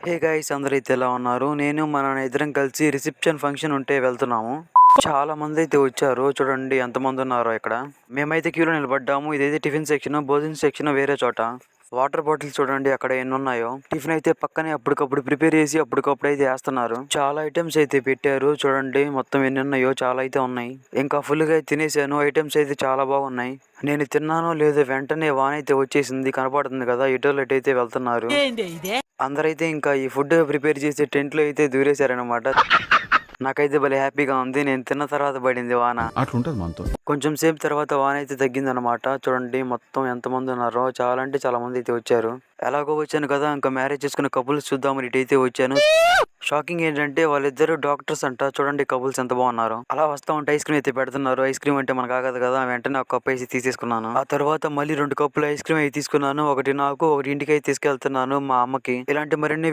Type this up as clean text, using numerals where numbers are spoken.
Hey guys, అందరైతే ఎలా ఉన్నారు? నేను మా నాన్న ఇద్దరం కలిసి రిసెప్షన్ ఫంక్షన్ ఉంటే వెళ్తున్నాము. చాలా మంది అయితే వచ్చారు. చూడండి ఎంతమంది ఉన్నారో ఇక్కడ. మేమైతే క్యూలో నిలబడ్డాము. ఇదైతే టిఫిన్ సెక్షన్, భోజనం సెక్షన్ వేరే చోట. వాటర్ బాటిల్స్ చూడండి అక్కడ ఎన్ని ఉన్నాయో. టిఫిన్ అయితే పక్కనే అప్పటికప్పుడు ప్రిపేర్ చేసి అప్పటికప్పుడు అయితే వేస్తున్నారు. చాలా ఐటమ్స్ అయితే పెట్టారు. చూడండి మొత్తం ఎన్ని ఉన్నాయో, చాలా అయితే ఉన్నాయి. ఇంకా ఫుల్ గా తినేసాను. ఐటమ్స్ అయితే చాలా బాగున్నాయి. నేను తిన్నానో లేదో వెంటనే వాన్ అయితే వచ్చేసింది, కనపడుతుంది కదా. ఎటోళ్ళు అయితే వెళ్తున్నారు. అందరైతే ఇంకా ఈ ఫుడ్ ప్రిపేర్ చేసే టెంట్ లో అయితే దూరేశారనమాట. నాకైతే భలే హ్యాపీగా ఉంది. నేను తిన్న తర్వాత పడింది వాన. అట్లుంటది మనతో. కొంచెం సేపు తర్వాత వాన అయితే తగ్గిందనమాట. చూడండి మొత్తం ఎంతమంది ఉన్నారో, చాలా అంటే చాలా మంది అయితే వచ్చారు. ఎలాగో వచ్చాను కదా, ఇంకా మ్యారేజ్ చేసుకున్న కపుల్స్ చూద్దామని ఇటు అయితే వచ్చాను. షాకింగ్ ఏంటంటే వాళ్ళిద్దరు డాక్టర్స్ అంట. చూడండి కపుల్స్ ఎంత బాగున్నారు. అలా వస్తా ఉంటే ఐస్ క్రీమ్ అయితే పెడుతున్నారు. ఐస్ క్రీమ్ అంటే మనకు ఆగదు కదా, వెంటనే ఒక కప్ వేసి తీసేసుకున్నాను. ఆ తర్వాత మళ్ళీ 2 కప్పులు ఐస్ క్రీమ్ అయితే తీసుకున్నాను. ఒకటి నాకు, ఒకటి ఇంటికి అయితే తీసుకెళ్తున్నాను మా అమ్మకి. ఇలాంటి మరిన్ని